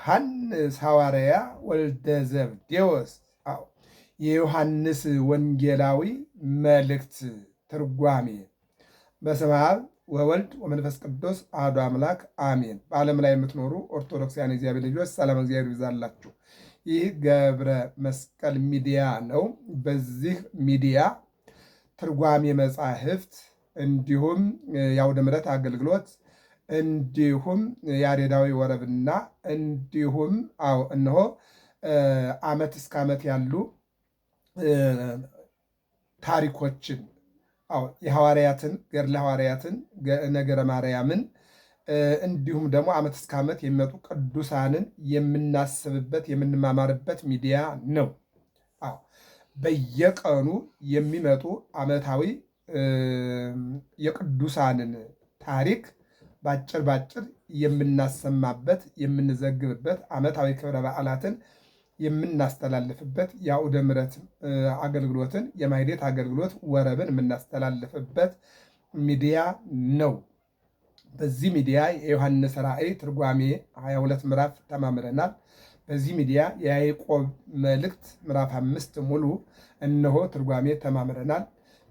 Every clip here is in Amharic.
ዮሐንስ ሐዋርያ ወልደ ዘብዴዎስ የዮሐንስ ወንጌላዊ መልእክት ትርጓሜ። በስመ አብ ወወልድ ወመንፈስ ቅዱስ አሐዱ አምላክ አሜን። በዓለም ላይ የምትኖሩ ኦርቶዶክሳውያን እግዚአብሔር ልጆች ሰላም እግዚአብሔር ይብዛላችሁ። ይህ ገብረ መስቀል ሚዲያ ነው። በዚህ ሚዲያ ትርጓሜ መጻሕፍት እንዲሁም የአውደ ምሕረት አገልግሎት እንዲሁም ያሬዳዊ ወረብና እንዲሁም እነሆ ዓመት እስከ ዓመት ያሉ ታሪኮችን የሐዋርያትን ገድለ ሐዋርያትን ነገረ ማርያምን እንዲሁም ደግሞ ዓመት እስከ ዓመት የሚመጡ ቅዱሳንን የምናስብበት የምንማማርበት ሚዲያ ነው። በየቀኑ የሚመጡ ዓመታዊ የቅዱሳንን ታሪክ ባጭር ባጭር የምናሰማበት የምንዘግብበት ዓመታዊ ክብረ በዓላትን የምናስተላልፍበት የአውደ ምሕረት አገልግሎትን የማኅሌት አገልግሎት ወረብን የምናስተላልፍበት ሚዲያ ነው። በዚህ ሚዲያ የዮሐንስ ራእይ ትርጓሜ 22 ምዕራፍ ተማምረናል። በዚህ ሚዲያ የያዕቆብ መልእክት ምዕራፍ 5 ሙሉ እነሆ ትርጓሜ ተማምረናል።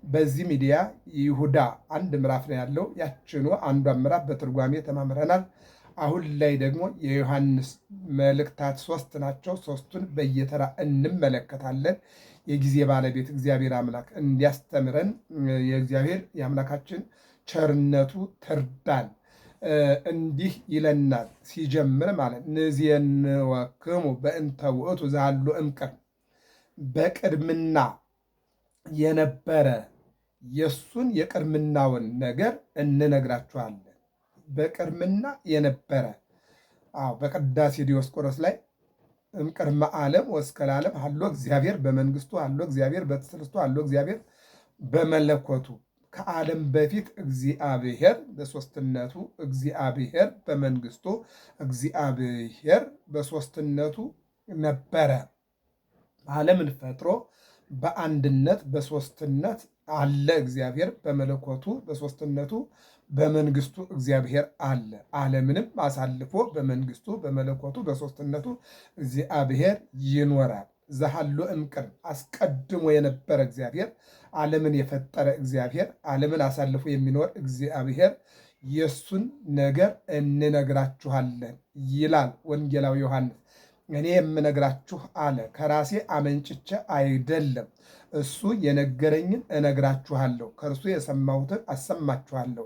በዚህ ሚዲያ ይሁዳ አንድ ምዕራፍ ነው ያለው። ያችኑ አንዷን ምዕራፍ በትርጓሜ ተማምረናል። አሁን ላይ ደግሞ የዮሐንስ መልእክታት 3 ናቸው። 3ቱን በየተራ እንመለከታለን። የጊዜ ባለቤት እግዚአብሔር አምላክ እንዲያስተምረን የእግዚአብሔር የአምላካችን ቸርነቱ ትርዳን። እንዲህ ይለናል ሲጀምር ማለት ንዜንወክሙ በእንተ ውእቱ ዘሃሎ እምቅድም፣ በቅድምና የነበረ የእሱን የቅድምናውን ነገር እንነግራችኋለን። በቅድምና የነበረ በቅዳሴ ዲዮስቆሮስ ላይ እምቅድመ ዓለም ወእስከ ለዓለም ሀሎ እግዚአብሔር በመንግስቱ ሀሎ እግዚአብሔር በትስብእቱ ሀሎ እግዚአብሔር በመለኮቱ፣ ከዓለም በፊት እግዚአብሔር በሦስትነቱ እግዚአብሔር በመንግስቱ እግዚአብሔር በሦስትነቱ ነበረ። ዓለምን ፈጥሮ በአንድነት በሦስትነት አለ እግዚአብሔር፣ በመለኮቱ በሦስትነቱ በመንግስቱ እግዚአብሔር አለ። ዓለምንም አሳልፎ በመንግስቱ በመለኮቱ በሦስትነቱ እግዚአብሔር ይኖራል። ዘሃሎ እምቅድም አስቀድሞ የነበረ እግዚአብሔር፣ ዓለምን የፈጠረ እግዚአብሔር፣ ዓለምን አሳልፎ የሚኖር እግዚአብሔር የእሱን ነገር እንነግራችኋለን ይላል ወንጌላዊ ዮሐንስ። እኔ የምነግራችሁ አለ ከራሴ አመንጭቼ አይደለም፣ እሱ የነገረኝን እነግራችኋለሁ፣ ከእርሱ የሰማሁትን አሰማችኋለሁ፣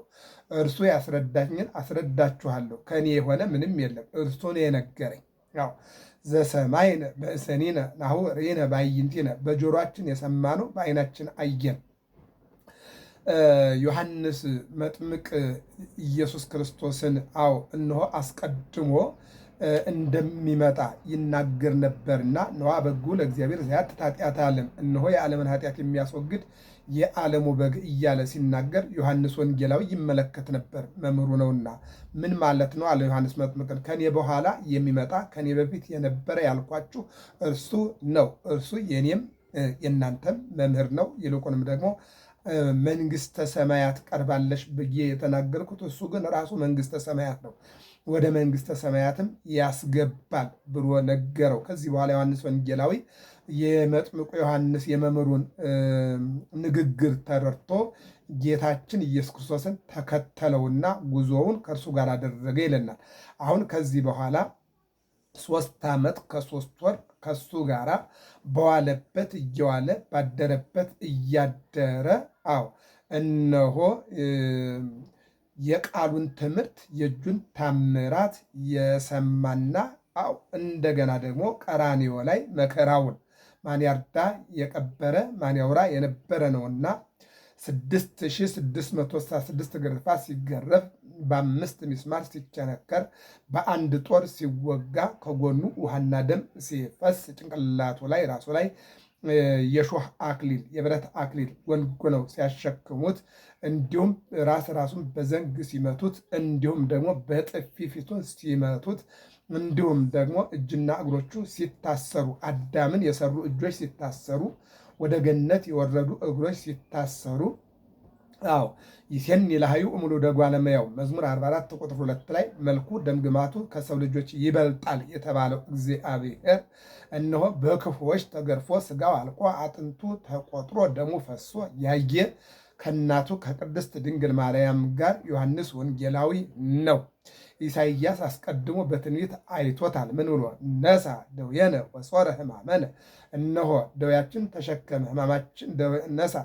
እርሱ ያስረዳኝን አስረዳችኋለሁ። ከእኔ የሆነ ምንም የለም፣ እርሱ ነው የነገረኝ። ዘሰማይነ በእሰኒነ ናሁ ርኢነ በአዕይንቲነ፣ በጆሮአችን የሰማነው በዓይናችን አየን። ዮሐንስ መጥምቅ ኢየሱስ ክርስቶስን እነሆ አስቀድሞ እንደሚመጣ ይናገር ነበርና ነዋ በጉ ለእግዚአብሔር ዘያትት ኃጢአተ ዓለም፣ እነሆ የዓለምን ኃጢአት የሚያስወግድ የዓለሙ በግ እያለ ሲናገር ዮሐንስ ወንጌላዊ ይመለከት ነበር፣ መምህሩ ነውና። ምን ማለት ነው አለ ዮሐንስ መጥምቅን። ከኔ በኋላ የሚመጣ ከኔ በፊት የነበረ ያልኳችሁ እርሱ ነው፣ እርሱ የኔም የእናንተም መምህር ነው። ይልቁንም ደግሞ መንግስተ ሰማያት ቀርባለሽ ብዬ የተናገርኩት እሱ ግን ራሱ መንግስተ ሰማያት ነው፣ ወደ መንግስተ ሰማያትም ያስገባል ብሎ ነገረው። ከዚህ በኋላ ዮሐንስ ወንጌላዊ የመጥምቁ ዮሐንስ የመምህሩን ንግግር ተረድቶ ጌታችን ኢየሱስ ክርስቶስን ተከተለውና ጉዞውን ከእርሱ ጋር አደረገ ይለናል። አሁን ከዚህ በኋላ 3 ዓመት ከ3 ወር ከሱ ጋር በዋለበት እየዋለ ባደረበት እያደረ እነሆ የቃሉን ትምህርት የእጁን ታምራት የሰማና እንደገና ደግሞ ቀራንዮ ላይ መከራውን ማን ያርዳ የቀበረ ማን ያውራ የነበረ ነውና 6666 ግርፋት ሲገረፍ በ5 ሚስማር ሲቸነከር በአንድ ጦር ሲወጋ ከጎኑ ውሃና ደም ሲፈስ ጭንቅላቱ ላይ ራሱ ላይ የሾህ አክሊል የብረት አክሊል ጎንጉነው ሲያሸክሙት፣ እንዲሁም ራሱን በዘንግ ሲመቱት፣ እንዲሁም ደግሞ በጥፊ ፊቱን ሲመቱት፣ እንዲሁም ደግሞ እጅና እግሮቹ ሲታሰሩ፣ አዳምን የሰሩ እጆች ሲታሰሩ፣ ወደ ገነት የወረዱ እግሮች ሲታሰሩ አዎ ይሴን ይላሃዩ እሙሉ ደጓለመያው መዝሙር 44 ቁጥር 2 ላይ መልኩ ደምግማቱ ከሰው ልጆች ይበልጣል የተባለው እግዚአብሔር እነሆ በክፉዎች ተገርፎ ስጋው አልቆ አጥንቱ ተቆጥሮ ደሙ ፈሶ ያየ ከእናቱ ከቅድስት ድንግል ማርያም ጋር ዮሐንስ ወንጌላዊ ነው። ኢሳይያስ አስቀድሞ በትንቢት አይቶታል። ምን ብሎ ነሳ ደዌነ ወጾረ ሕማመነ፣ እነሆ ደዌያችን ተሸከመ ሕማማችን ነሳ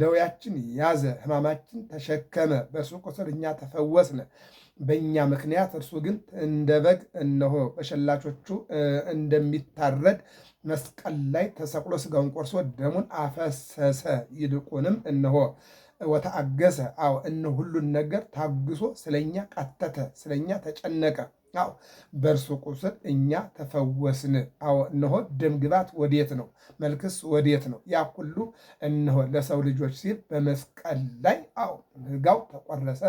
ደዌያችን ያዘ ሕማማችን ተሸከመ፣ በእርሱ ቁስል እኛ ተፈወስነ። በእኛ ምክንያት እርሱ ግን እንደ በግ እነሆ በሸላቾቹ እንደሚታረድ መስቀል ላይ ተሰቅሎ ስጋውን ቆርሶ ደሙን አፈሰሰ። ይልቁንም እነሆ ወተአገሰ፣ አዎ እነ ሁሉን ነገር ታግሶ ስለኛ ቃተተ፣ ስለኛ ተጨነቀ። አዎ በእርሱ ቁስል እኛ ተፈወስን። አዎ እነሆ ደም ግባት ወዴት ነው? መልክስ ወዴት ነው? ያ ሁሉ እነሆ ለሰው ልጆች ሲል በመስቀል ላይ አዎ ሥጋው ተቆረሰ፣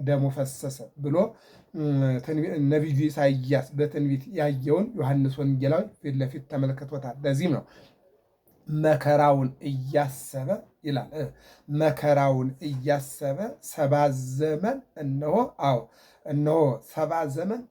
ደሙ ፈሰሰ ብሎ ነቢዩ ኢሳይያስ በትንቢት ያየውን ዮሐንስ ወንጌላዊ ፊት ለፊት ተመልክቶታል። ለዚህም ነው መከራውን እያሰበ ይላል። መከራውን እያሰበ 70 ዘመን እነሆ አዎ እነሆ 70 ዘመን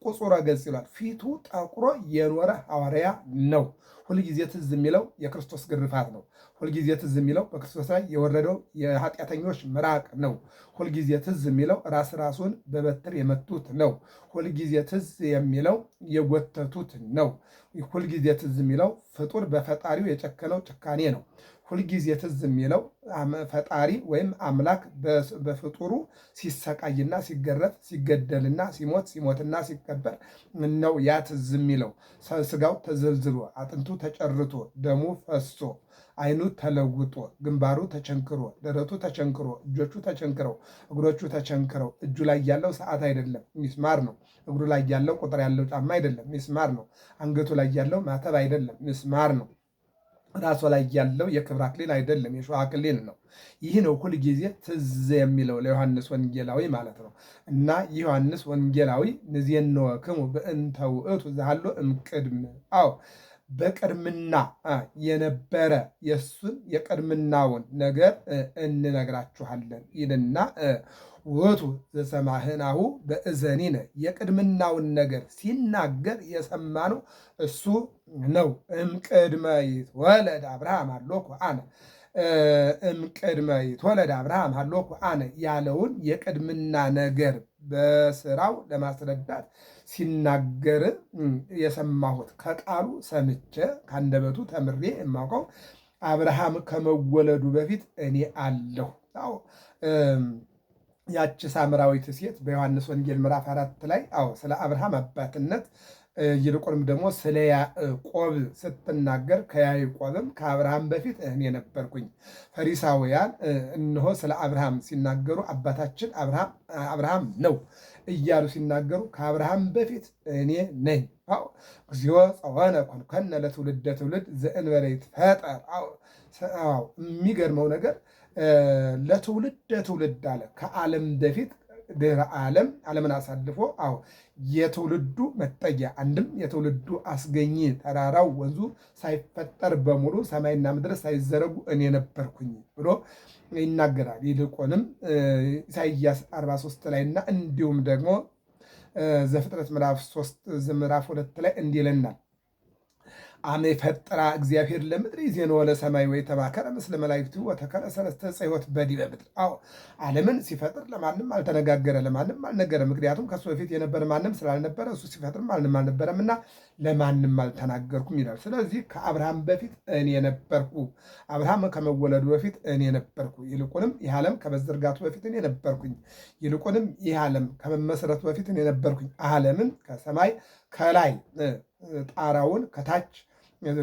ቁጹረ ገጽ ይሏል። ፊቱ ጠቁሮ የኖረ ሐዋርያ ነው። ሁልጊዜ ትዝ የሚለው የክርስቶስ ግርፋት ነው። ሁልጊዜ ትዝ የሚለው በክርስቶስ ላይ የወረደው የኃጢአተኞች ምራቅ ነው። ሁልጊዜ ትዝ የሚለው ራሱን በበትር የመቱት ነው። ሁልጊዜ ትዝ የሚለው የጎተቱት ነው። ሁልጊዜ ትዝ የሚለው ፍጡር በፈጣሪው የጨከነው ጭካኔ ነው። ሁልጊዜ ትዝ የሚለው ፈጣሪ ወይም አምላክ በፍጡሩ ሲሰቃይና ሲገረፍ ሲገደልና ሲሞትና ሲቀበር ነው ያ ትዝ የሚለው። ስጋው ተዘልዝሎ አጥንቱ ተጨርቶ ደሙ ፈሶ ዓይኑ ተለውጦ ግንባሩ ተቸንክሮ ደረቱ ተቸንክሮ እጆቹ ተቸንክረው እግሮቹ ተቸንክረው እጁ ላይ ያለው ሰዓት አይደለም ሚስማር ነው። እግሩ ላይ ያለው ቁጥር ያለው ጫማ አይደለም ሚስማር ነው። አንገቱ ላይ ያለው ማተብ አይደለም ሚስማር ነው። ራሱ ላይ ያለው የክብር አክሊል አይደለም የሾህ አክሊል ነው። ይህ ነው ሁል ጊዜ ትዝ የሚለው ለዮሐንስ ወንጌላዊ ማለት ነው። እና ዮሐንስ ወንጌላዊ ንዜንወክሙ በእንተ ውእቱ ዘሃሎ እምቅድም፣ አዎ በቅድምና የነበረ የእሱን የቅድምናውን ነገር እንነግራችኋለን ይልና ውእቱ ዘሰማህናሁ በእዘኒነ፣ የቅድምናውን ነገር ሲናገር የሰማነው እሱ ነው። እምቅድመ ይትወለድ አብርሃም አሎኩ አነ፣ እምቅድመ ይትወለድ አብርሃም አሎኩ አነ ያለውን የቅድምና ነገር በስራው ለማስረዳት ሲናገር የሰማሁት ከቃሉ ሰምቼ ከአንደበቱ ተምሬ የማውቀው አብርሃም ከመወለዱ በፊት እኔ አለሁ። አዎ ያቺ ሳምራዊት ሴት በዮሐንስ ወንጌል ምዕራፍ 4 ላይ አዎ ስለ አብርሃም አባትነት ይልቁንም ደግሞ ስለ ያዕቆብ ስትናገር ከያዕቆብም ከአብርሃም በፊት እኔ ነበርኩኝ። ፈሪሳውያን እነሆ ስለ አብርሃም ሲናገሩ አባታችን አብርሃም ነው እያሉ ሲናገሩ ከአብርሃም በፊት እኔ ነኝ። እግዚኦ ጸወነ ኮንከነ ለትውልደ ትውልድ ዘእንበለ ይትፈጠር። የሚገርመው ነገር ለትውልደ ትውልድ አለ። ከዓለም በፊት ድህረ ዓለምን አሳልፎ የትውልዱ መጠጊያ አንድም የትውልዱ አስገኝ ተራራው ወንዙ ሳይፈጠር በሙሉ ሰማይና ምድር ሳይዘረጉ እኔ ነበርኩኝ ብሎ ይናገራል። ይልቁንም ኢሳይያስ 43 ላይ እና እንዲሁም ደግሞ ዘፍጥረት ምዕራፍ 3 ምዕራፍ 2 ላይ እንዲህ ይለናል። አመ ፈጠራ እግዚአብሔር ለምድር ይዜንወ ለሰማይ ወይተማከረ ምስለ መላእክቱ ወተከለ ሰለስተ ጽሕወት በዲበ ምድር። ዓለምን ሲፈጥር ለማንም አልተነጋገረ፣ ለማንም አልነገረ። ምክንያቱም ከሱ በፊት የነበረ ማንም ስላልነበረ እሱ ሲፈጥር ማንም አልነበረምና ለማንም አልተናገርኩም ይላል። ስለዚህ ከአብርሃም በፊት እኔ ነበርኩ፣ አብርሃም ከመወለዱ በፊት እኔ ነበርኩ፣ ይልቁንም ይህ ዓለም ከመዘርጋቱ በፊት እኔ ነበርኩኝ፣ ይልቁንም ይህ ዓለም ከመመስረቱ በፊት እኔ ነበርኩኝ። ዓለምን ከሰማይ ከላይ ጣራውን ከታች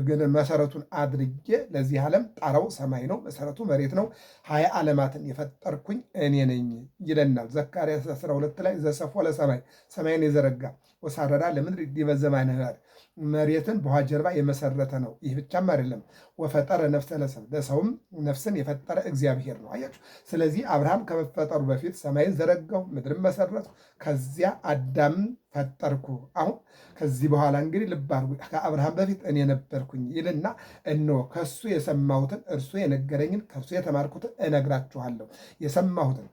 ግን መሰረቱን አድርጌ ለዚህ ዓለም ጣራው ሰማይ ነው፣ መሰረቱ መሬት ነው። 20 ዓለማትን የፈጠርኩኝ እኔ ነኝ ይለናል ዘካርያስ 12 ላይ ዘሰፎ ለሰማይ፣ ሰማይን የዘረጋ ወሳረዳ ለምድር ዲበ ዘማነ ኅዳር፣ መሬትን በውሃ ጀርባ የመሰረተ ነው። ይህ ብቻም አይደለም፣ ወፈጠረ ነፍሰ ለሰብ፣ ለሰውም ነፍስን የፈጠረ እግዚአብሔር ነው። አያችሁ። ስለዚህ አብርሃም ከመፈጠሩ በፊት ሰማይን ዘረጋው፣ ምድርን መሰረቱ። ከዚያ አዳምን ፈጠርኩ። አሁን ከዚህ በኋላ እንግዲህ ልብ አድርጉ፣ ከአብርሃም በፊት እኔ ነበርኩኝ ይልና እነሆ ከእሱ የሰማሁትን እርሱ የነገረኝን ከእርሱ የተማርኩትን እነግራችኋለሁ። የሰማሁትን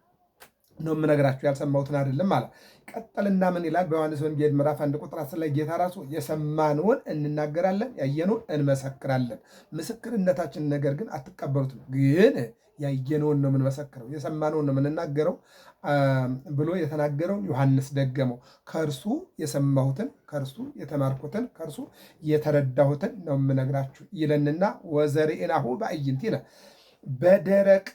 ነው የምነግራችሁ፣ ያልሰማሁትን አይደለም አለ። ቀጠልና ምን ይላል? በዮሐንስ ወንጌል ምዕራፍ 1 ቁጥር 10 ላይ ጌታ ራሱ የሰማነውን እንናገራለን፣ ያየነውን እንመሰክራለን። ምስክርነታችን ነገር ግን አትቀበሉትም፣ ግን ያየነውን ነው የምንመሰክረው፣ የሰማነውን ነው የምንናገረው ብሎ የተናገረውን ዮሐንስ ደገመው። ከእርሱ የሰማሁትን ከእርሱ የተማርኩትን ከእርሱ የተረዳሁትን ነው የምነግራችሁ ይለንና ወዘርኢናሁ በአዕይንት ይላል። በደረቅ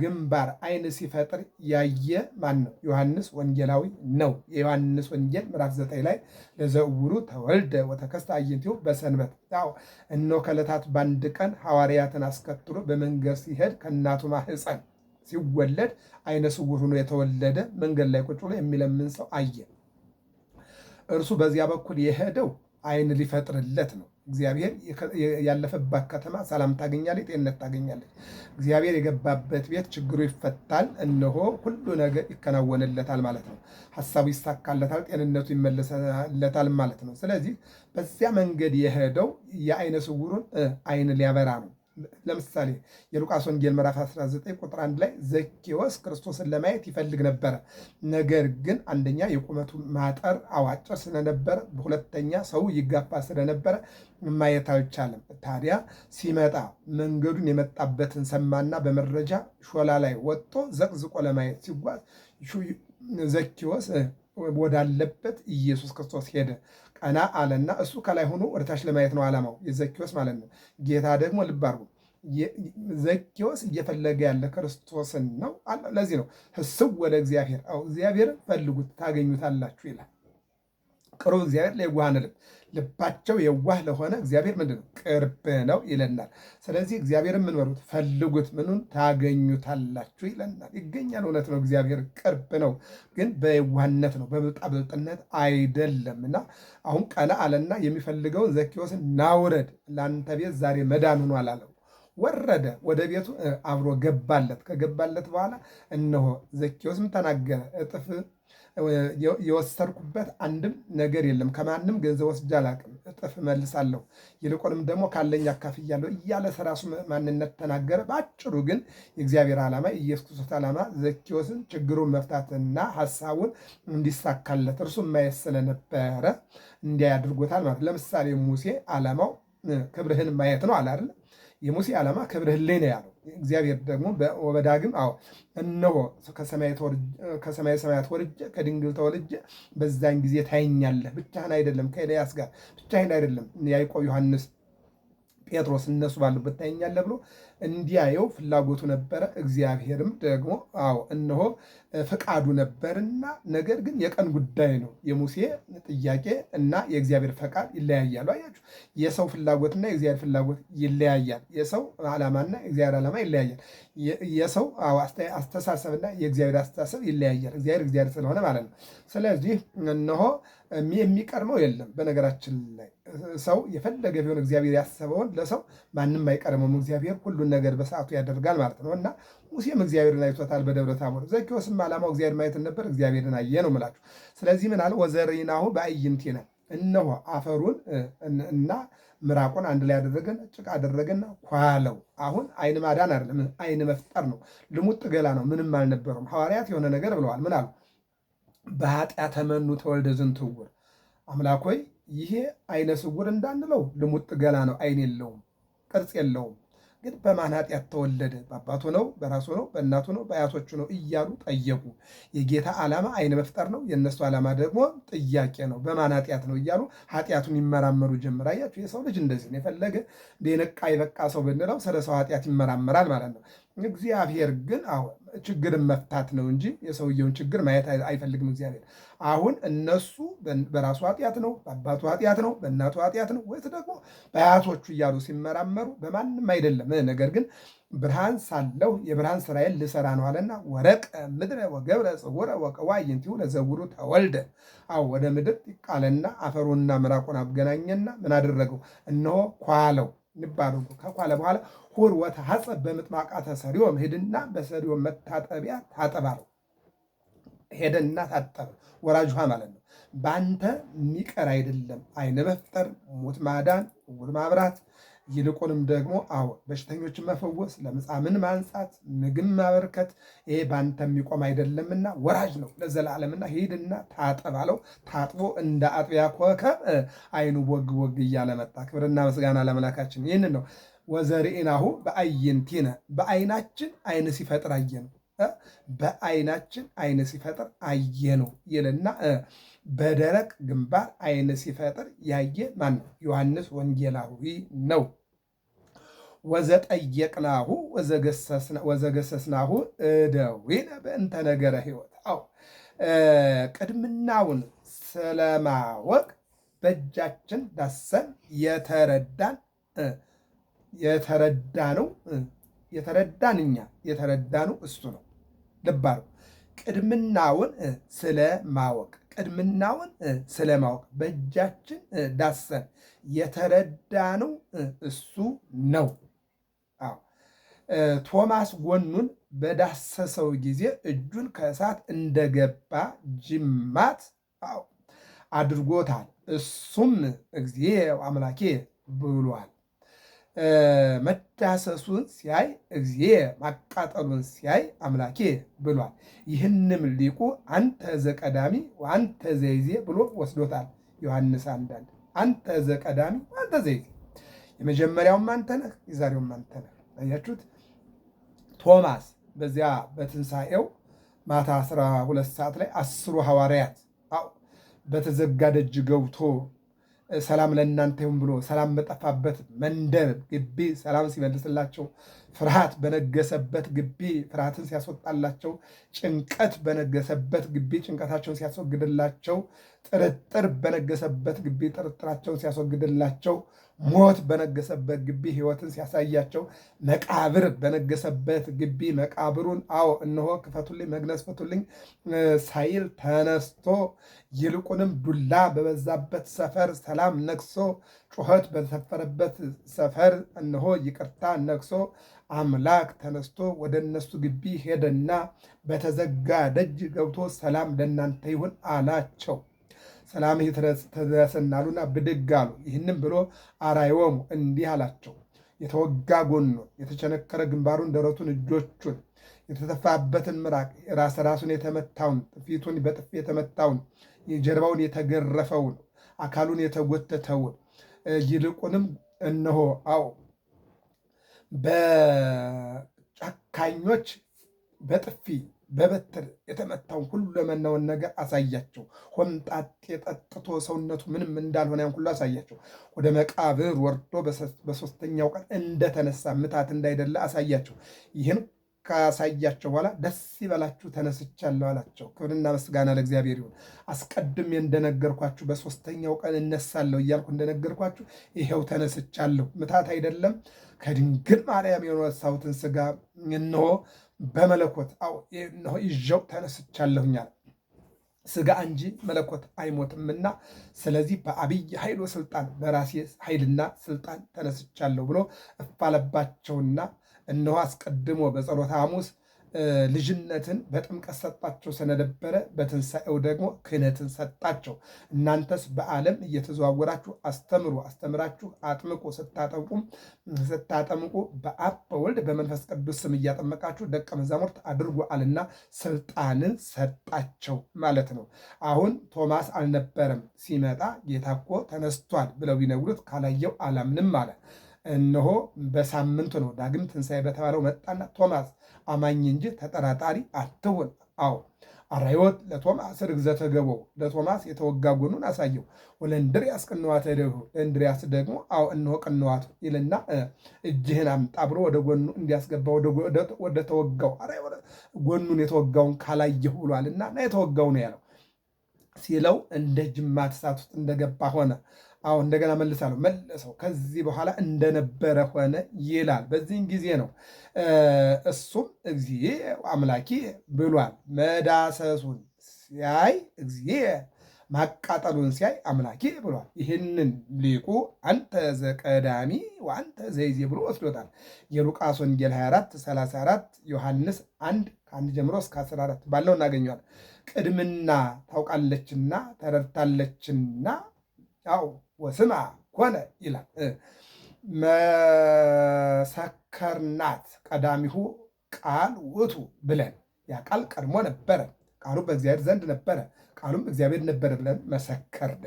ግንባር ዓይን ሲፈጥር ያየ ማን ነው? ዮሐንስ ወንጌላዊ ነው። የዮሐንስ ወንጌል ምዕራፍ 9 ላይ ለዘዕውሩ ተወልደ ወተከስተ አዕይንቲሁ በሰንበት። እነሆ ከዕለታት በአንድ ቀን ሐዋርያትን አስከትሎ በመንገድ ሲሄድ ከእናቱ ማኅፀን ሲወለድ ዓይነ ስውር ሆኖ የተወለደ መንገድ ላይ ቁጭ ብሎ የሚለምን ሰው አየ። እርሱ በዚያ በኩል የሄደው ዓይን ሊፈጥርለት ነው። እግዚአብሔር ያለፈባት ከተማ ሰላም ታገኛለች፣ ጤንነት ታገኛለች። እግዚአብሔር የገባበት ቤት ችግሩ ይፈታል፣ እነሆ ሁሉ ነገር ይከናወንለታል ማለት ነው። ሀሳቡ ይሳካለታል፣ ጤንነቱ ይመለሰለታል ማለት ነው። ስለዚህ በዚያ መንገድ የሄደው የዓይነ ስውሩን ዓይን ሊያበራ ነው። ለምሳሌ የሉቃስ ወንጌል ምዕራፍ 19 ቁጥር 1 ላይ ዘኬዎስ ክርስቶስን ለማየት ይፈልግ ነበረ። ነገር ግን አንደኛ የቁመቱ ማጠር አጭር ስለነበረ፣ ሁለተኛ ሰው ይጋፋ ስለነበረ ማየት አልቻለም። ታዲያ ሲመጣ መንገዱን የመጣበትን ሰማና በመረጃ ሾላ ላይ ወጥቶ ዘቅዝቆ ለማየት ሲጓዝ ዘኬዎስ ወዳለበት ኢየሱስ ክርስቶስ ሄደ። ቀና አለና እሱ ከላይ ሆኖ ወደታች ለማየት ነው ዓላማው የዘኬዎስ ማለት ነው። ጌታ ደግሞ ልብ አድርጉ፣ ዘኬዎስ እየፈለገ ያለ ክርስቶስን ነው። ለዚህ ነው ህስው ወደ እግዚአብሔር፣ እግዚአብሔርን ፈልጉት ታገኙታላችሁ ይላል። ቅርብ እግዚአብሔር ለየዋሃን ልብ፣ ልባቸው የዋህ ለሆነ እግዚአብሔር ምንድን ነው? ቅርብ ነው ይለናል። ስለዚህ እግዚአብሔርን ምን በሉት? ፈልጉት፣ ምኑን? ታገኙታላችሁ ይለናል። ይገኛል። እውነት ነው፣ እግዚአብሔር ቅርብ ነው፣ ግን በየዋህነት ነው፣ በብልጣብልጥነት አይደለም። እና አሁን ቀና አለና የሚፈልገውን ዘኬዎስን ናውረድ፣ ለአንተ ቤት ዛሬ መዳን ሆኗል አለው። ወረደ፣ ወደ ቤቱ አብሮ ገባለት። ከገባለት በኋላ እነሆ ዘኬዎስም ተናገረ፣ እጥፍ የወሰድኩበት አንድም ነገር የለም፣ ከማንም ገንዘብ ወስጄ አላቅም፣ እጥፍ መልሳለሁ፣ ይልቁንም ደግሞ ካለኝ አካፍያለሁ እያለ ስለራሱ ማንነት ተናገረ። በአጭሩ ግን የእግዚአብሔር ዓላማ የኢየሱስ ክርስቶስ ዓላማ ዘኬዎስን ችግሩን መፍታትና ሀሳቡን እንዲሳካለት እርሱም ማየት ስለነበረ እንዲያ ያድርጎታል ማለት። ለምሳሌ ሙሴ ዓላማው ክብርህን ማየት ነው አለ አይደል? የሙሴ ዓላማ ክብርህን ላይ ነው ያለው። እግዚአብሔር ደግሞ በዳግም እነሆ ከሰማየ ሰማያት ወርጄ ከድንግል ተወልጄ በዛን ጊዜ ታየኛለህ፣ ብቻህን አይደለም፣ ከኤልያስ ጋር ብቻህን አይደለም፣ ያዕቆብ፣ ዮሐንስ፣ ጴጥሮስ እነሱ ባሉበት ታየኛለህ ብሎ እንዲያየው ፍላጎቱ ነበረ። እግዚአብሔርም ደግሞ እነሆ ፈቃዱ ነበርና፣ ነገር ግን የቀን ጉዳይ ነው። የሙሴ ጥያቄ እና የእግዚአብሔር ፈቃድ ይለያያሉ። አያችሁ፣ የሰው ፍላጎትና የእግዚአብሔር ፍላጎት ይለያያል። የሰው ዓላማና የእግዚአብሔር ዓላማ ይለያያል። የሰው አስተሳሰብና የእግዚአብሔር አስተሳሰብ ይለያያል። እግዚአብሔር ስለሆነ ማለት ነው። ስለዚህ እነሆ የሚቀርመው የለም። በነገራችን ላይ ሰው የፈለገ ቢሆን እግዚአብሔር ያሰበውን ለሰው ማንም አይቀርመውም። እግዚአብሔር ሁሉን ነገር በሰዓቱ ያደርጋል ማለት ነው። እና ሙሴም እግዚአብሔርን አይቶታል በደብረ ታቦር። ዘኬዎስም ዓላማው እግዚአብሔር ማየት ነበር፣ እግዚአብሔርን አየ ነው የምላችሁ። ስለዚህ ምን አለ? ወዘርኢናሁ በአዕይንቲነ፣ እነሆ አፈሩን እና ምራቁን አንድ ላይ ያደረገን ጭቃ አደረገና ኳለው። አሁን ዓይን ማዳን አይደለም፣ ዓይን መፍጠር ነው። ልሙጥ ገላ ነው፣ ምንም አልነበረውም። ሐዋርያት የሆነ ነገር ብለዋል። ምን አሉ? በኃጢአተ መኑ ተወልደ ዝንቱ ዕውር። አምላክ ሆይ ይሄ ዓይነ ስውር እንዳንለው ልሙጥ ገላ ነው፣ ዓይን የለውም፣ ቅርጽ የለውም። ግን በማን ኃጢአት ተወለደ? በአባቱ ነው? በራሱ ነው? በእናቱ ነው? በአያቶቹ ነው? እያሉ ጠየቁ። የጌታ ዓላማ ዓይን መፍጠር ነው። የእነሱ ዓላማ ደግሞ ጥያቄ ነው። በማን ኃጢአት ነው እያሉ ኃጢአቱን ይመራመሩ ጀምር። አያችሁ፣ የሰው ልጅ እንደዚህ ነው። የፈለገ የነቃ የበቃ ሰው ብንለው ስለ ሰው ኃጢአት ይመራመራል ማለት ነው። እግዚአብሔር ግን ችግርን መፍታት ነው እንጂ የሰውየውን ችግር ማየት አይፈልግም እግዚአብሔር። አሁን እነሱ በራሱ ኃጢአት ነው፣ በአባቱ ኃጢአት ነው፣ በእናቱ ኃጢአት ነው ወይስ ደግሞ በአያቶቹ እያሉ ሲመራመሩ በማንም አይደለም። ነገር ግን ብርሃን ሳለሁ የብርሃን ስራዬን ልሰራ ነው አለና ወረቀ ምድረ ወገብረ ጽውረ ወቀዋ አዕይንቲሁ ለዘውሩ ተወልደ። ወደ ምድር ቃለና አፈሩንና ምራቁን አገናኘና ምን አደረገው? እነሆ ኳለው። ንባረጉ ከኳለ በኋላ ሁር ወተሐጸብ በምጥማቃተ ሰሪዮም፣ ሄድና በሰሪዮም መታጠቢያ ታጠባለው። ሄደና ታጠበ፣ ወራጅ ውሃ ማለት ነው። በአንተ የሚቀር አይደለም። ዓይን መፍጠር፣ ሙት ማዳን፣ ዕውር ማብራት፣ ይልቁንም ደግሞ በሽተኞችን መፈወስ፣ ለምጻምን ማንጻት፣ ምግብ ማበርከት ይሄ በአንተ የሚቆም አይደለምና ወራጅ ነው ለዘላለምና ሂድና ታጠብ አለው። ታጥቦ እንደ አጥቢያ ኮከብ ዓይኑ ቦግ ቦግ እያለ መጣ። ክብርና ምስጋና ለአምላካችን። ይህንን ነው ወዘርኢናሁ በአዕይንቲነ በዓይናችን ዓይን ሲፈጥር አየነው። በዓይናችን ዓይን ሲፈጥር አየነው ይልና በደረቅ ግንባር ዓይን ሲፈጥር ያየ ማን ነው? ዮሐንስ ወንጌላዊ ነው። ወዘጠየቅናሁ ወዘገሰስናሁ እደዊነ በእንተ ነገረ ሕይወት። ቅድምናውን ስለማወቅ በእጃችን ዳሰን የተረዳነው እሱ ነው። ልባሩ ቅድምናውን ስለማወቅ በእጃችን ዳሰን የተረዳነው እሱ ነው። ቶማስ ጎኑን በዳሰሰው ጊዜ እጁን ከእሳት እንደገባ ጅማት አድርጎታል። እሱም እግዚኦ አምላኬ ብሏል። መዳሰሱን ሲያይ እግዚእ ማቃጠሉን ሲያይ አምላኬ ብሏል። ይህንም ሊቁ አንተ ዘቀዳሚ ወአንተ ዘይዜ ብሎ ወስዶታል። ዮሐንስ አንዳንድ አንተ ዘቀዳሚ ወአንተ ዘይዜ፣ የመጀመሪያውም አንተ ነህ፣ የዛሬውም አንተ ነህ። አያችሁት? ቶማስ በዚያ በትንሣኤው ማታ 12 ሰዓት ላይ 10ሩ ሐዋርያት በተዘጋ ደጅ ገብቶ ሰላም ለእናንተ ይሁን ብሎ ሰላም በጠፋበት መንደር ግቢ ሰላም ሲመልስላቸው፣ ፍርሃት በነገሰበት ግቢ ፍርሃትን ሲያስወጣላቸው፣ ጭንቀት በነገሰበት ግቢ ጭንቀታቸውን ሲያስወግድላቸው፣ ጥርጥር በነገሰበት ግቢ ጥርጥራቸውን ሲያስወግድላቸው፣ ሞት በነገሰበት ግቢ ሕይወትን ሲያሳያቸው፣ መቃብር በነገሰበት ግቢ መቃብሩን እነሆ ክፈቱልኝ፣ መግነዝ ፍቱልኝ ሳይል ተነስቶ ይልቁንም ዱላ በበዛበት ሰፈር ሰላም ነግሶ፣ ጩኸት በተሰፈረበት ሰፈር እነሆ ይቅርታ ነግሶ አምላክ ተነስቶ ወደ እነሱ ግቢ ሄደና በተዘጋ ደጅ ገብቶ ሰላም ለእናንተ ይሁን አላቸው። ሰላም ተደረሰናሉና ብድግ አሉ። ይህንም ብሎ አራዮሙ እንዲህ አላቸው። የተወጋ ጎኑን፣ የተቸነከረ ግንባሩን፣ ደረቱን፣ እጆቹን፣ የተተፋበትን ምራቅ፣ ራሱን የተመታውን፣ ፊቱን በጥፊ የተመታውን፣ ጀርባውን የተገረፈውን፣ አካሉን የተጎተተውን ይልቁንም እነሆ በጨካኞች በጥፊ በበትር የተመታውን ሁሉ ለመናውን ነገር አሳያቸው። ሆምጣጤ ጠጥቶ ሰውነቱ ምንም እንዳልሆነ ያን ሁሉ አሳያቸው። ወደ መቃብር ወርዶ በሦስተኛው ቀን እንደተነሳ ምታት እንዳይደለ አሳያቸው። ይህን ካሳያቸው በኋላ ደስ ይበላችሁ ተነስቻለሁ አላቸው። ክብርና ምስጋና ለእግዚአብሔር ይሁን። አስቀድሜ እንደነገርኳችሁ በሦስተኛው ቀን እነሳለሁ እያልኩ እንደነገርኳችሁ ይሄው ተነስቻለሁ። ምታት አይደለም፣ ከድንግል ማርያም የነሳሁትን ሥጋ እነሆ በመለኮት እነሆ ይዤው ተነስቻለሁኛል። ሥጋ እንጂ መለኮት አይሞትምና፣ ስለዚህ በአብይ ኃይል ወሥልጣን በራሴ ኃይልና ስልጣን ተነስቻለሁ ብሎ እፋለባቸውና እነሆ አስቀድሞ በጸሎተ ሐሙስ ልጅነትን በጥምቀት ሰጣቸው ስለነበረ በትንሣኤው ደግሞ ክህነትን ሰጣቸው። እናንተስ በዓለም እየተዘዋወራችሁ አስተምሩ፣ አስተምራችሁ አጥምቁ፣ ስታጠምቁ በአብ በወልድ በመንፈስ ቅዱስ ስም እያጠመቃችሁ ደቀ መዛሙርት አድርጉ አልና ስልጣንን ሰጣቸው ማለት ነው። አሁን ቶማስ አልነበረም። ሲመጣ ጌታ እኮ ተነስቷል ብለው ቢነግሩት ካላየው አላምንም አለ። እነሆ በሳምንቱ ነው ዳግም ትንሣኤ በተባለው መጣና ቶማስ አማኝ እንጂ ተጠራጣሪ አትሁን። አራዮት ለቶማስ ርግዘተ ገቦው፣ ለቶማስ የተወጋ ጎኑን አሳየው። ወለእንድርያስ ቅንዋተ እዴሁ፣ ለእንድርያስ ደግሞ እነሆ ቅንዋቱ ይልና እጅህን አምጣ ብሎ ወደ ጎኑ እንዲያስገባ ወደ ተወጋው ጎኑን የተወጋውን ካላየሁ ብሏልና እና የተወጋው ነው ያለው ሲለው እንደ ጅማት እሳት ውስጥ እንደገባ ሆነ። እንደገና መልሳለሁ መለሰው። ከዚህ በኋላ እንደነበረ ሆነ ይላል። በዚህን ጊዜ ነው እሱም እግዚእ አምላኬ ብሏል። መዳሰሱን ሲያይ እግዚእ ማቃጠሉን ሲያይ አምላኬ ብሏል። ይህንን ሊቁ አንተ ዘቀዳሚ ወአንተ ዘይዜ ብሎ ወስዶታል። የሉቃስ ወንጌል 24 34 ዮሐንስ 1 ከ1 ጀምሮ እስከ 14 ባለው እናገኘዋለን። ቅድምና ታውቃለችና ተረድታለችና ያው ወስማ ኮነ ይላል። መሰከርናት ቀዳሚሁ ቃል ውእቱ ብለን ያ ቃል ቀድሞ ነበረ፣ ቃሉ በእግዚአብሔር ዘንድ ነበረ፣ ቃሉም እግዚአብሔር ነበረ ብለን መሰከርን።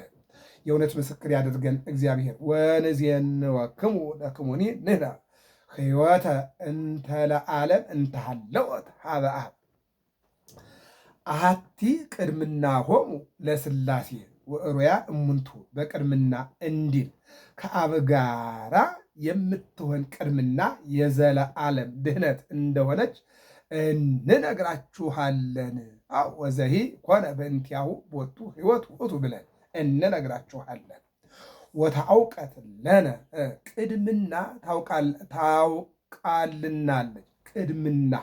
የእውነት ምስክር ያደርገን እግዚአብሔር። ወንዜንወክሙ ለክሙኒ ንሕነ ሕይወተ እንተ ለዓለም እንተሃለወት ሀበ አብ አሐቲ ቅድምናሆሙ ለሥላሴ ወእሩያ እሙንቱ በቅድምና እንዲል ከአብ ጋራ የምትሆን ቅድምና የዘለዓለም ድህነት እንደሆነች እንነግራችኋለን። ወዘሂ ኮነ በእንቲአሁ ቦቱ ሕይወት ውእቱ ብለን እንነግራችኋለን። ወታውቀት ለነ ቅድምና ታውቃልናለች። ቅድምና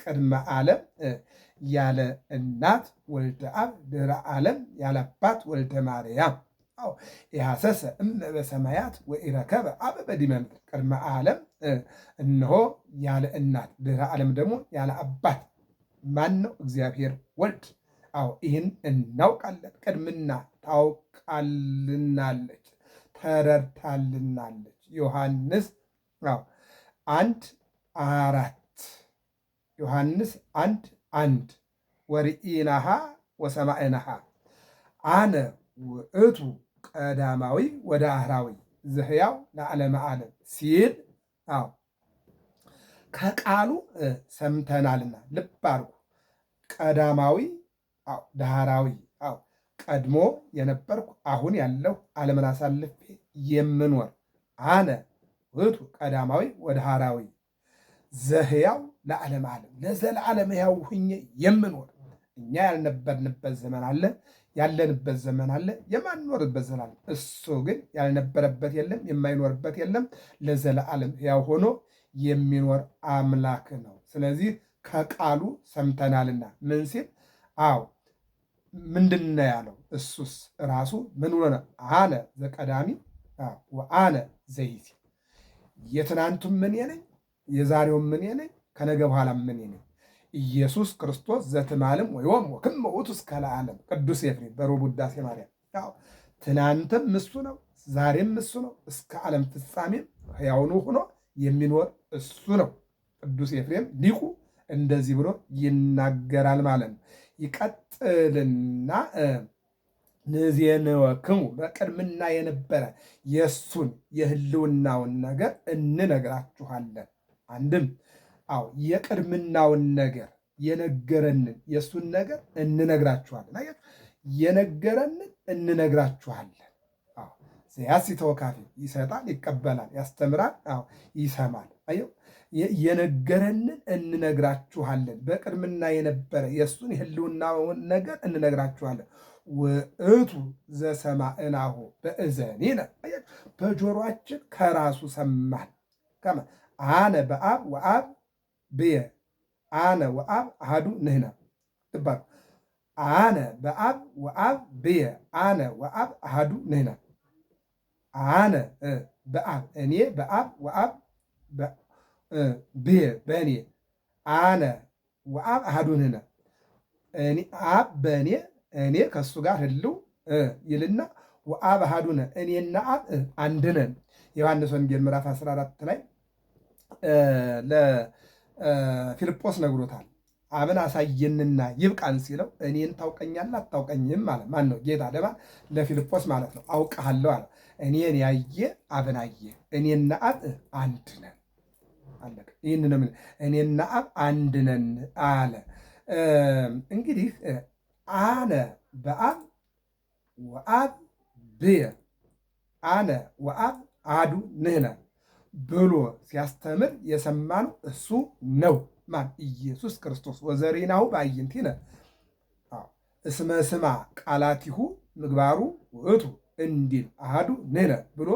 ቅድመ ዓለም ያለ እናት ወልደ አብ ድህረ ዓለም ያለ አባት ወልደ ማርያም ኢሐሰሰ እመ በሰማያት ወኢረከበ አብ በዲበ ምድር ቅድመ ዓለም እነሆ ያለ እናት ድህረ ዓለም ደግሞ ያለ አባት ማን ነው? እግዚአብሔር ወልድ። ይህን እናውቃለን። ቅድምና ታውቃልናለች፣ ተረድታልናለች። ዮሐንስ 1:4 ዮሐንስ 1:1 ወርኢናሃ ወሰማዕናሃ አነ ውእቱ ቀዳማዊ ወዳህራዊ ዘሕያው ለዓለመ ዓለም ሲል ከቃሉ ሰምተናልና። ልብ አድርጉ። ቀዳማዊ ዳህራዊ ቀድሞ የነበርኩ አሁን ያለሁ ዓለምን አሳልፌ የምኖር አነ ውእቱ ቀዳማዊ ወዳህራዊ ዘሕያው ለዓለመ ዓለም ለዘለዓለም ሕያው ሁኜ የምኖር። እኛ ያልነበርንበት ዘመን አለ፣ ያለንበት ዘመን አለ፣ የማንኖርበት ዘመን አለ። እሱ ግን ያልነበረበት የለም፣ የማይኖርበት የለም። ለዘለዓለም ሕያው ሆኖ የሚኖር አምላክ ነው። ስለዚህ ከቃሉ ሰምተናልና ምን ሲል ምንድን ነው ያለው? እሱስ ራሱ ምን ብሎ ነው? አነ ዘቀዳሚ ወአነ ዘይእቲ። የትናንቱም ምን ነኝ፣ የዛሬውም ምን ነኝ፣ ከነገ በኋላ ምን ነኝ። ኢየሱስ ክርስቶስ ዘትማልም ወዮም ወክመ ውእቱ እስከ ለዓለም። ቅዱስ ኤፍሬም በሮብ ውዳሴ ማርያም ትናንትም እሱ ነው፣ ዛሬም እሱ ነው፣ እስከ ዓለም ፍጻሜም ሕያው ሆኖ የሚኖር እሱ ነው። ቅዱስ ኤፍሬም ሊቁ እንደዚህ ብሎ ይናገራል ማለት ነው። ይቀጥልና ንዜንወክሙ በቅድምና የነበረ የእሱን የህልውናውን ነገር እንነግራችኋለን። አንድም የቅድምናውን ነገር የነገረንን የእሱን ነገር እንነግራችኋለን። የነገረንን እንነግራችኋለን። ያስ ተወካፊ ይሰጣል፣ ይቀበላል፣ ያስተምራል፣ ይሰማል። የነገረንን እንነግራችኋለን። በቅድምና የነበረ የእሱን የህልውናውን ነገር እንነግራችኋለን። ውእቱ ዘሰማዕናሁ በእዘኒነ በጆሮአችን ከራሱ ሰማን። አነ በአብ ወአብ ብየ አነ ወአብ አሐዱ ንሕነ ትባሉ። አነ በአብ ወአብ ብየ አነ ወአብ አሐዱ ንሕነ። አነ በአብ እኔ በአብ ወአብ ብየ በእኔ አነ ወአብ አሐዱ ንሕነ። አብ በእኔ እኔ ከእሱ ጋር ህልው ይልና ወአብ አሐዱ ነን፣ እኔና አብ አንድ ነን። ዮሐንስ ወንጌል ምዕራፍ 14 ላይ ለፊልጶስ ነግሮታል። አብን አሳየንና ይብቃን ሲለው እኔን ታውቀኛለህ አታውቀኝም ማለት ማን ነው? ጌታ ለማን? ለፊልጶስ ማለት ነው። አውቅሃለሁ አለ። እኔን ያየ አብን አየ፣ እኔና አብ አንድ ነን አለቀ። ይህን እኔና አብ አንድ ነን አለ። እንግዲህ አነ በአብ ወአብ ብየ አነ ወአብ አሐዱ ንሕነ ብሎ ሲያስተምር የሰማነው እሱ ነው። ማን? ኢየሱስ ክርስቶስ። ወዘሪናሁ በአዕይንቲነ እስመ ስማ ቃላቲሁ ምግባሩ ውእቱ እንዲል አሐዱ ንሕነ ብሎ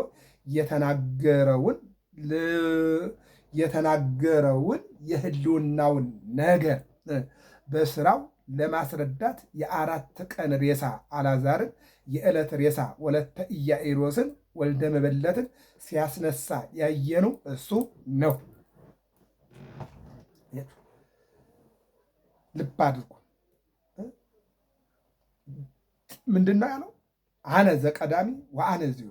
የተናገረውን የህልውናውን ነገር በስራው ለማስረዳት የ4 ቀን ሬሳ አልዓዛርን የዕለት ሬሳ ወለተ ኢያኢሮስን ወልደ መበለትን ሲያስነሳ ያየነው እሱ ነው። ልብ አድርጉ። ምንድን ነው ያለው? አነ ዘቀዳሚ ወአነ ዚዩ፣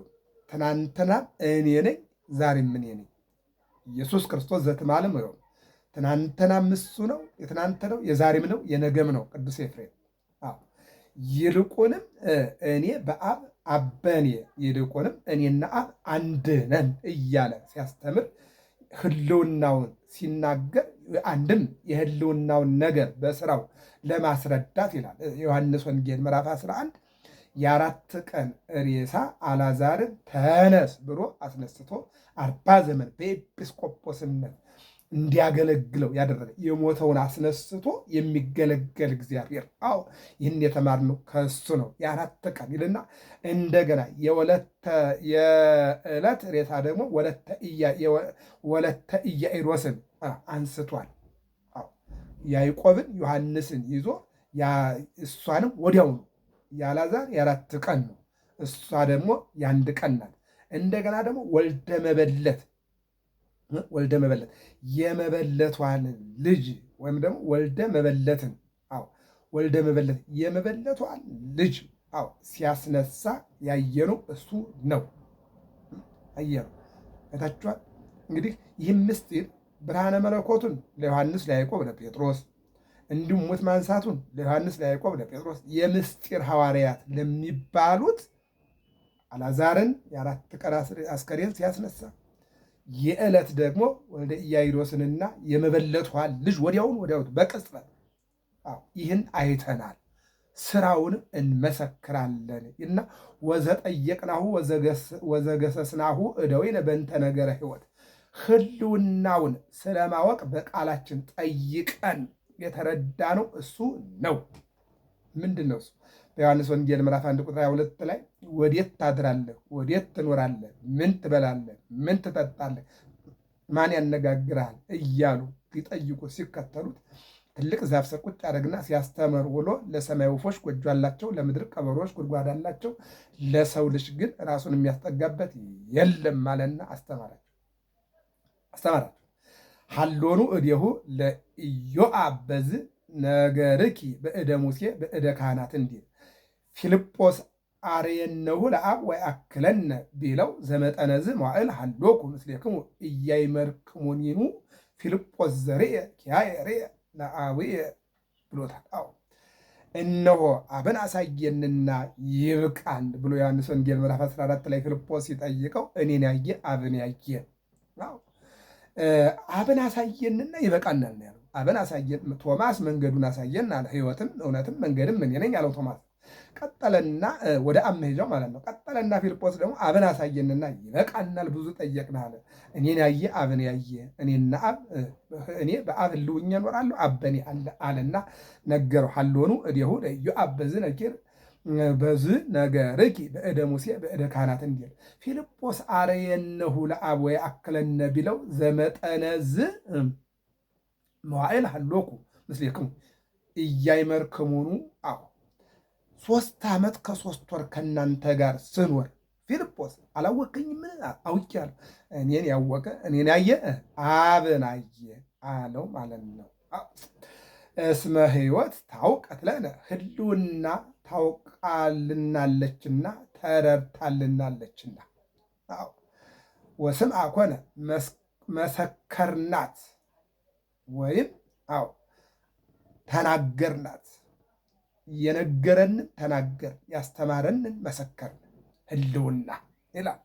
ትናንትናም እኔ ነኝ ዛሬም እኔ ነኝ። ኢየሱስ ክርስቶስ ዘትማለም ነው። ትናንትናም እሱ ነው፣ የትናንት ነው፣ የዛሬም ነው፣ የነገም ነው። ቅዱስ ኤፍሬም ይልቁንም እኔ በአብ አብ በእኔ ይልቁንም እኔና አብ አንድ ነን እያለ ሲያስተምር ህልውናውን ሲናገር አንድም የህልውናውን ነገር በስራው ለማስረዳት ይላል ዮሐንስ ወንጌል ምዕራፍ 11 የአራት ቀን ሬሳ አልዓዛርን ተነስ ብሎ አስነስቶ 40 ዘመን በኤጲስቆጶስነት እንዲያገለግለው ያደረገ የሞተውን አስነስቶ የሚገለገል እግዚአብሔር። አዎ ይህን የተማርነው ከሱ ነው። የአራት ቀን ይልና እንደገና የዕለት ሬሳ ደግሞ ወለተ ኢያኢሮስን አንስቷል። ያዕቆብን ዮሐንስን ይዞ እሷንም ወዲያውኑ የአልዓዛር የአራት ቀን ነው፣ እሷ ደግሞ የአንድ ቀን ናት። እንደገና ደግሞ ወልደ መበለት የመበለቷን ልጅ ወይም ደግሞ ወልደ መበለትን ወልደ መበለት የመበለቷን ልጅ ሲያስነሳ ያየነው እሱ ነው። አየነው አይታችኋል። እንግዲህ ይህም ምስጢር ብርሃነ መለኮቱን ለዮሐንስ ለያዕቆብ ለጴጥሮስ እንዲሁም ሞት ማንሳቱን ለዮሐንስ ለያዕቆብ ለጴጥሮስ የምስጢር ሐዋርያት ለሚባሉት አልዓዛርን የአራት ቀን አስከሬን ሲያስነሳ የዕለት ደግሞ ወልደ ኢያኢሮስንና የመበለቷን ልጅ ወዲያውን በቅጽበት ይህን አይተናል፣ ስራውን እንመሰክራለን እና ወዘጠየቅናሁ ወዘገሰስናሁ እደዊነ በእንተ ነገረ ሕይወት ህልውናውን ስለማወቅ በቃላችን ጠይቀን የተረዳነው እሱ ነው። ምንድን ነው እሱ? በዮሐንስ ወንጌል ምዕራፍ 1 ቁጥር 22 ላይ ወዴት ታድራለህ? ወዴት ትኖራለህ? ምን ትበላለህ? ምን ትጠጣለህ? ማን ያነጋግርሃል? እያሉ ሊጠይቁ ሲከተሉት ትልቅ ዛፍ ስር ቁጭ አደረግና ሲያስተምር ውሎ ለሰማይ ወፎች ጎጆ አላቸው፣ ለምድር ቀበሮች ጉድጓድ አላቸው፣ ለሰው ልጅ ግን ራሱን የሚያስጠጋበት የለም አለና አስተማራቸው። ሀሎኑ እዴሁ ለኢዮአብ በዝ ነገርኪ በእደ ሙሴ በእደ ካህናት እንዲል ፊልጶስ አርየነሁ ለአብ ወይአክለነ ቢለው ዘመጠነዝ መዋዕል ሀሎኩ ምስሌክሙ ኢያይመርክሙኒኑ ፊልጶስ ዘርየ ኪያየ ርየ ለአብየ ብሎታል። እነሆ አብን አሳየንና ይብቃን ብሎ ዮሐንስ ወንጌል ምዕራፍ 14 ላይ ፊልጶስ ሲጠይቀው እኔን ያየ አብን ያየ አብን አሳየንና ይበቃናል ያለው። አብን አሳየን። ቶማስ መንገዱን አሳየን አለ። ሕይወትም እውነትም መንገድም እኔ ነኝ አለው ቶማስ። ቀጠለና ወደ አብ መሄጃው ማለት ነው። ቀጠለና ፊልጶስ ደግሞ አብን አሳየንና ይበቃናል፣ ብዙ ጠየቅን አለ። እኔን ያየ አብን ያየ፣ እኔና አብ እኔ በአብ ህልውኛ እኖራለሁ አብ በእኔ አለ አለና ነገረው። ሀሎኑ እዴሁ ለኢዮአብ በዝ ነኪር በዝ ነገርኪ በእደ ሙሴ በእደ ካህናት እንዲል ፊልጶስ አርየነሁ ለአብ ወይአክለነ ቢለው ዘመጠነዝ መዋዕል ሀሎኩ ምስሌክሙ ኢያይመርክሙኑ 3 ዓመት ከ3 ወር ከእናንተ ጋር ስኖር ፊልጶስ አላወቀኝም? አውቄአለሁ። እኔን ያወቀ እኔን ያየ አብን አየ አለው ማለት ነው። እስመ ሕይወት ታውቀት ለነ ህልውና ታውቃልናለችና ተረድታልናለችና ወስምዐ ኮነ መሰከርናት ወይም ተናገርናት። የነገረንን ተናገር፣ ያስተማረንን መሰከርን። ህልውና ይላል።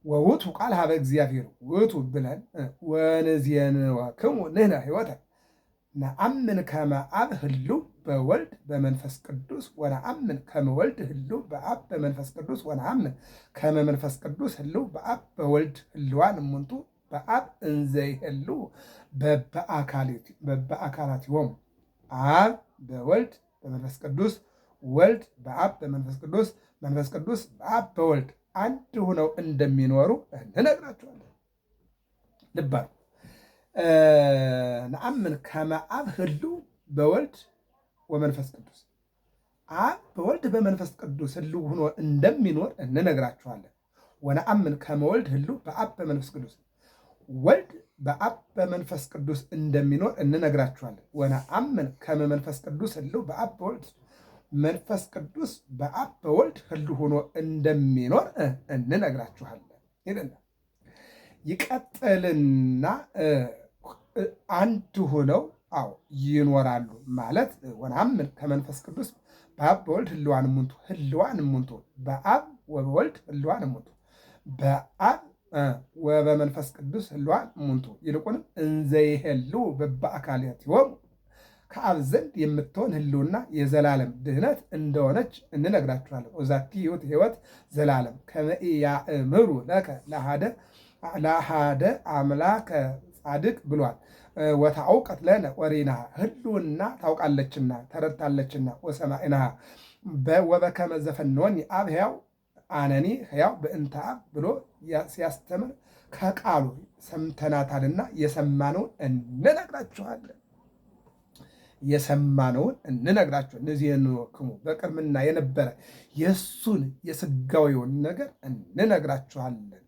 ወውቱ ቃል ሀበ እግዚአብሔር ውእቱ ብለን ወንዜንወክሙ ንሕነ ሕይወተ ነአምን ከመ አብ ህልው በወልድ በመንፈስ ቅዱስ ወነአምን ከመ ወልድ ህልው በአብ በመንፈስ ቅዱስ ወነአምን ከመ መንፈስ ቅዱስ ህልው በአብ በወልድ ህልዋን እሙንቱ በአብ እንዘ ይህልው በበአካላቲሆሙ አብ በወልድ በመንፈስ ቅዱስ ወልድ በአብ በመንፈስ ቅዱስ መንፈስ ቅዱስ በአብ በወልድ አንድ ሆነው እንደሚኖሩ እንነግራቸዋለን። ልብ አድርጉ። ነአምን ከመ አብ ህልው በወልድ ወመንፈስ ቅዱስ አብ በወልድ በመንፈስ ቅዱስ ህልው ሆኖ እንደሚኖር እንነግራቸዋለን። ወነአምን ከመ ወልድ ህልው በአብ በመንፈስ ቅዱስ ወልድ በአብ በመንፈስ ቅዱስ እንደሚኖር እንነግራችኋለን። ወነአምን ከመ መንፈስ ቅዱስ ህልው በአብ በወልድ መንፈስ ቅዱስ በአብ በወልድ ሕልው ሆኖ እንደሚኖር እንነግራችኋለን ይለናል። ይቀጥልና አንድ ሆነው ይኖራሉ ማለት ወነአምን ከመንፈስ ቅዱስ በአብ በወልድ ሕልዋን እሙንቱ ሕልዋን እሙንቱ በአብ ወበወልድ ሕልዋን እሙንቱ በአብ ወበመንፈስ ቅዱስ ሕልዋን እሙንቱ ይልቁንም እንዘ ይሄልው በበአካልያቲሆሙ ከአብ ዘንድ የምትሆን ሕልውና የዘላለም ድህነት እንደሆነች እንነግራችኋለን። ወዛቲ ሕይወት ዘላለም ከመ ኢያእምሩ ለከ ለአሐደ አምላከ ጻድቅ ብሏል። ወታውቀት ለነ ወሬናሃ ሕልውና ታውቃለችና ተረድታለችና ወሰማዕናሃ ወበከመ ዘፈነወኒ አብ ሕያው አነኒ ሕያው በእንተ አብ ብሎ ሲያስተምር ከቃሉ ሰምተናታልና የሰማነውን እንነግራችኋለን። የሰማነውን እንነግራችኋለን። እነዚህን ወክሙ በቅድምና የነበረ የእሱን የሥጋዊውን ነገር እንነግራችኋለን።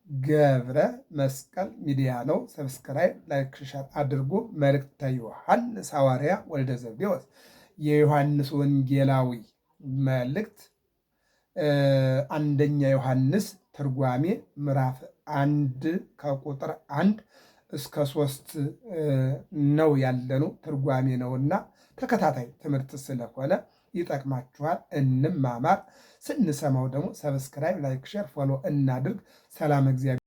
ገብረ መስቀል ሚዲያ ነው። ሰብስክራይብ፣ ላይክ፣ ሸር አድርጎ መልእክተ ዮሐንስ ሐዋርያ ወልደ ዘብዴዎስ የዮሐንስ ወንጌላዊ መልእክት አንደኛ ዮሐንስ ትርጓሜ ምዕራፍ 1 ከቁጥር 1 እስከ 3 ነው ያለነው ትርጓሜ ነውና ተከታታይ ትምህርት ስለሆነ ይጠቅማችኋል። እንማማር። ስንሰማው ደግሞ ሰብስክራይብ፣ ላይክ፣ ሼር፣ ፎሎ እናድርግ። ሰላም እግዚአብሔር